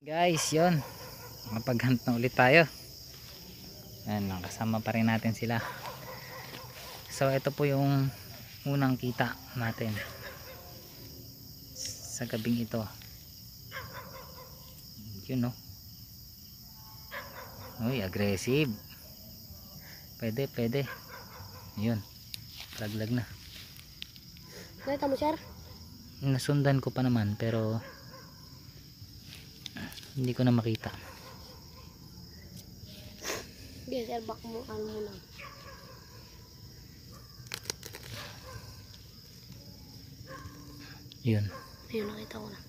Guys, yon, makapag-hunt na ulit tayo. Ayan, kasama pa rin natin sila. So ito po yung unang kita natin sa gabing ito. Yun, no? Uy, aggressive. Pwede. Yun, laglag na. Nakita mo, sir? Nasundan ko pa naman pero hindi ko na makita. Hindi, sir, bak mo, ano mo lang. Yun. Ayun, nakita ko na.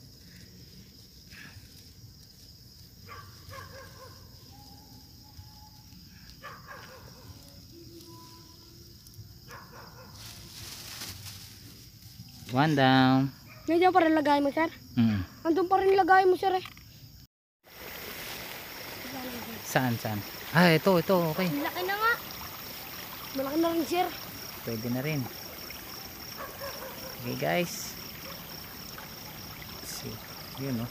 One down. Nandiyan pa rin lagay mo, sir? Andun pa rin lagay mo, sir, eh. Saan? Ah, ito, okay. Laki na nga. Malaki na rin, sir. Pwede na rin. Okay, guys. Let's see. Yun, no?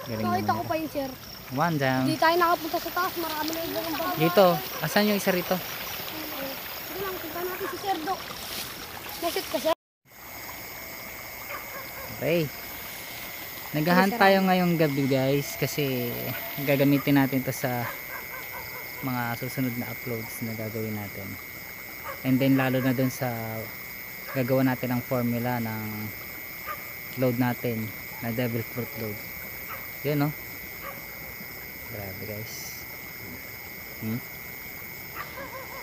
Galing Nakita naman ko pa yun, sir. One down. Hindi tayo nakapunta sa taas. Marami na ibang bago. Dito. Asan yung isa rito? Sige lang, tignan natin si Sir Do. Nasit ka, sir. Okay. Naghahunt tayo ngayong gabi, guys, kasi gagamitin natin to sa mga susunod na uploads na gagawin natin. And then lalo na dun sa gagawa natin ng formula ng load natin na devil fruit load. Yun, no? Grabe, guys.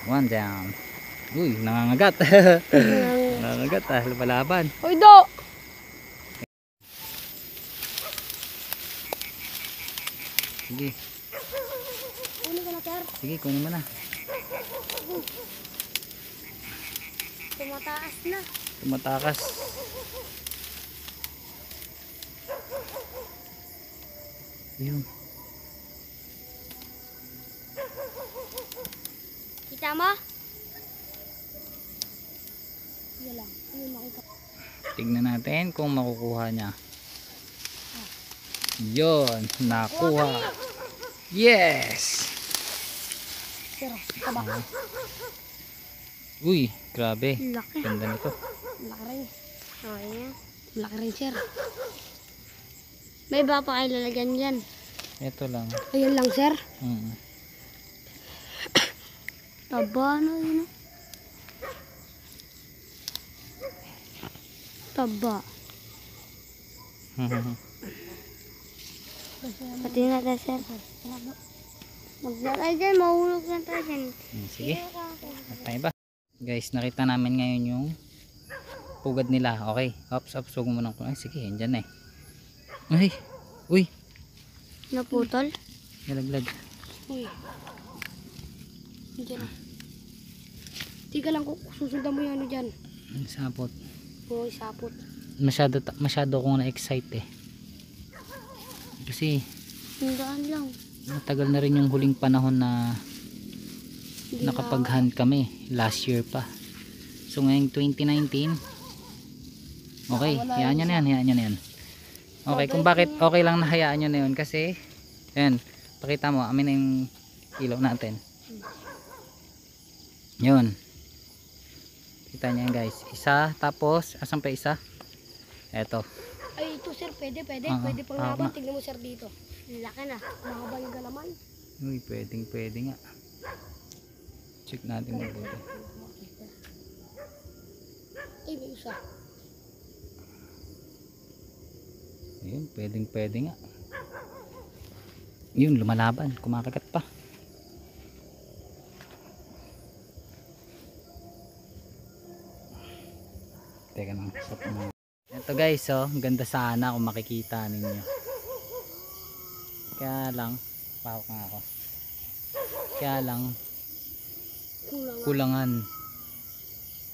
One down. Uy, nangangagat. Nangangagat, lumalaban. Hoy, Do! Sige. Kunin ka na, sir. Sige, kunin mo na. Tumataas na. Tumatakas. Yun. Kita mo? Yan lang. Ayun, nakita. Tignan natin kung makukuha niya. Yun, nakuha. Yes! Sir, taba. Uy, grabe. Laki. Ganda nito. Laki rin. Ayan. Laki rin, sir. May iba pa kayo lalagyan yan. Ito lang. Ayun lang, sir. Taba na yun. Taba. Pati na tayo, sir. Maglagay dyan, mahulog na tayo dyan. Sige. At tayo ba? Guys, nakita namin ngayon yung pugad nila. Okay. Ops, huwag mo nang kulang. Sige, andyan na eh. Ay, uy. Naputol? Nalaglag. Uy. Diyan. Tiga lang, susundan mo yan dyan. Sapot. Uy, sapot. Masyado akong na-excite eh. Kasi Hindaan lang. matagal na rin yung huling panahon na nakapag-hunt kami. Last year pa. So ngayong 2019. Okay, hayaan nyo na yan. Okay, kung bakit okay lang na hayaan nyo na yun. Kasi, yan, pakita mo, amin na yung ilaw natin. Yun. Kita nyo yan, guys. Isa, tapos, asan pa isa? Eto. Ay, ito, sir, pwede pang tama. laban. Tignan mo, sir, dito. Laki na. Mahaba yung galaman. Uy, pwede nga. Check natin mabuti. Ay, may isa. Ayun, pwede nga. Yun, lumalaban. Kumakagat pa. Teka lang. Ito guys, oh. Ganda sana kung makikita ninyo. Kaya lang, pahok nga ako. Kaya lang, kulangan.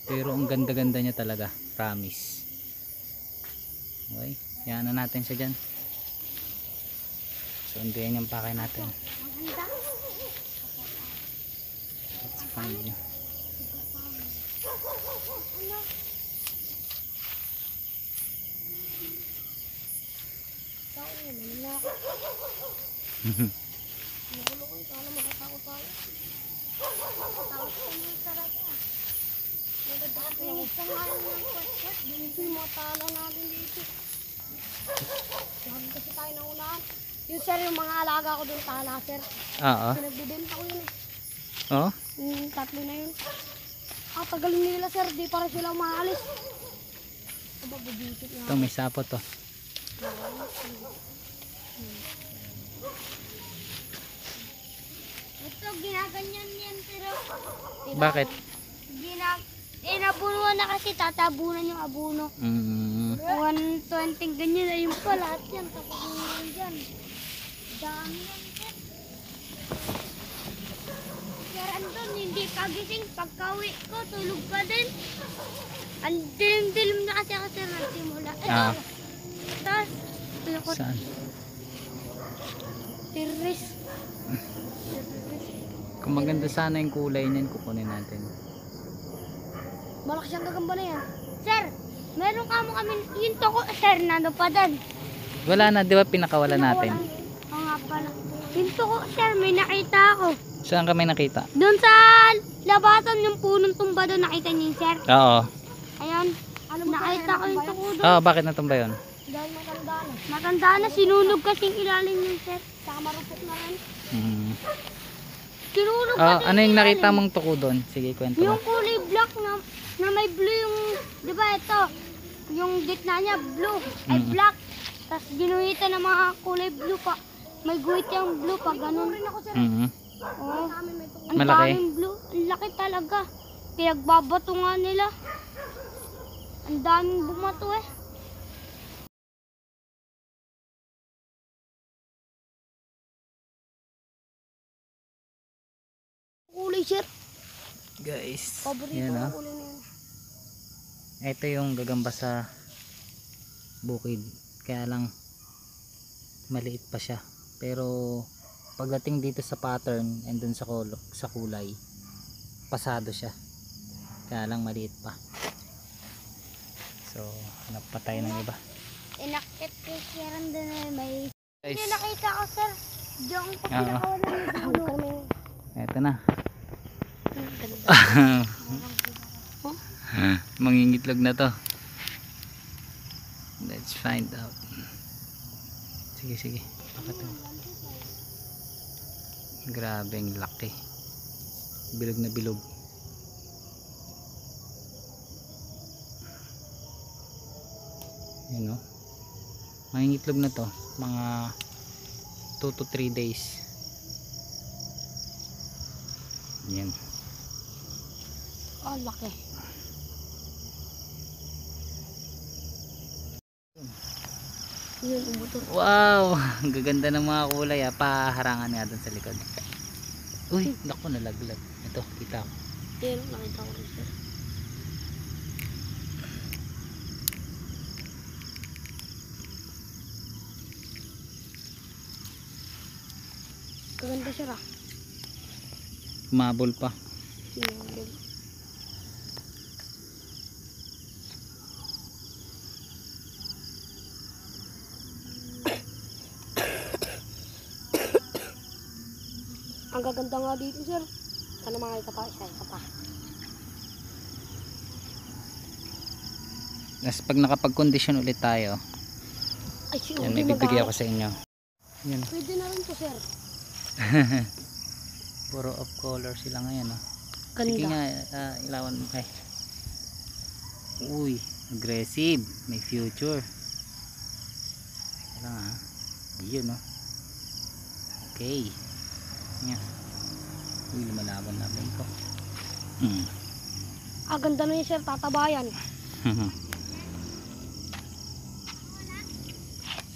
Pero ang ganda-ganda niya talaga. Promise. Okay. Yan na natin siya dyan. Sunduin yung pakay natin. Let's find you. Tao yun, ano na ako. Nakulo ko yung kala makatakot tayo. Takot kami talaga. Nagdadakinig ka nga lang ng kwet-kwet. Dito yung mga tala natin dito. Lagi kasi tayo naunahan. Yung sir, yung mga alaga ko doon tala, sir. Oo. Pinagbibenta ko yun eh. Oh? Yung tatlo na yun. Tagalin nila sir, di para sila umaalis. Aba, bubikit na. Ito may sapo to. Ito, ginaganyan yan pero... Bakit? Inabunuan na kasi tatabunan yung abuno. 120 ganyan na yung pa lahat yan. Tapos yung dyan. Dami yan sir. Sir Anton, hindi pagising. Pagka-uwi ko, tulog pa din. Ang dilim-dilim na kasi ako sir nagsimula. Tapos, tulokot. Saan? Tiris. Kung maganda sana yung kulay niyan, kukunin natin. Malaki siyang gagamba na yan. Sir, meron kami yung toko, sir, nandun pa din. Wala na, di ba pinakawala natin? Oo nga pala. Yung toko, sir, may nakita ako. Saan kami nakita? Doon sa labasan yung punong tumba doon, nakita niyo, sir? Oo. Ayun, nakita ko yung toko doon. Oo, bakit natumba yun? Dahil matanda na. Matanda na, sinunog kasing ilalim yun, sir. Saka marupok na rin. Sinunog kasi Ano yung nakita mong tuko doon? Sige, kwento mo. yung kulay black na may blue yung, di ba ito? Yung gitna niya blue, ay black. Tapos ginuhitan ng mga kulay blue pa. May guhit yung blue pa, ganun. Oo. Ang Malaki? daming blue. Ang laki talaga. Pinagbabato nga nila. Ang daming bumato eh. Kulay sir. Guys, Paborito yan ko o. kulay na yan. Ito yung gagamba sa bukid. Kaya lang maliit pa siya. Pero pagdating dito sa pattern and dun sa kulay, pasado siya. Kaya lang maliit pa. So, hanap pa tayo ng iba. Inakit kay Sharon doon eh. May... Guys, Yung nakita ko sir. Diyan ko pinakawalan ng dulo. eto na. Mangingitlog na to. Let's find out. Sige, sige. Pakita mo. Grabe ang laki. Bilog na bilog. Yun o. Mangingitlog na to. Mga 2 to 3 days. Yan. Oh, laki. Yun, umutot. Wow! Ang gaganda ng mga kulay ha. Paharangan nga dun sa likod. Uy! Naku, nalaglag. Ito, kita ko. Yun, nakita ko rin sir. Kaganda siya ra. Mabol pa. Yun. Ang gaganda nga dito sir. Sana makita pa, isa pa. Tapos pag nakapag-condition ulit tayo, Ay, si yan, Udi may bibigay mag-aaral. ako sa inyo. Yan. Pwede na rin to sir. Puro off color sila ngayon. Oh. Ganda. Sige nga, ilawan mo kay. Uy, aggressive. May future. Kaya nga. Yun, no? Okay. Yan. Uy, lumalaban na ko. Ganda na yun sir, tatabayan.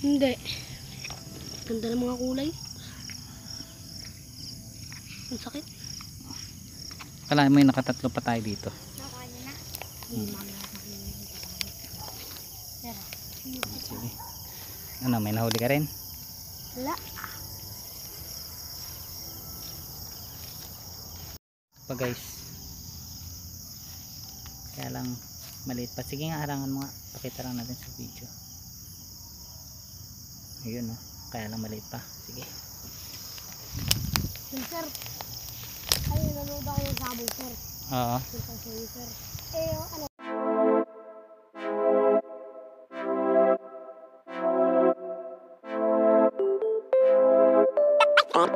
Hindi. Ganda ng mga kulay. Ang sakit. Kala mo yung nakatatlo pa tayo dito. Nakakanya na. Sige. Ano, may nahuli ka rin? Wala. Pa guys. Kaya lang maliit pa. Sige nga, harangan mo nga. Pakita lang natin sa video. Ayun oh. Kaya lang maliit pa. Sige. Sir, ay, nanood ako ng sabong, sir. Oo. Sir. Eh, ano? One.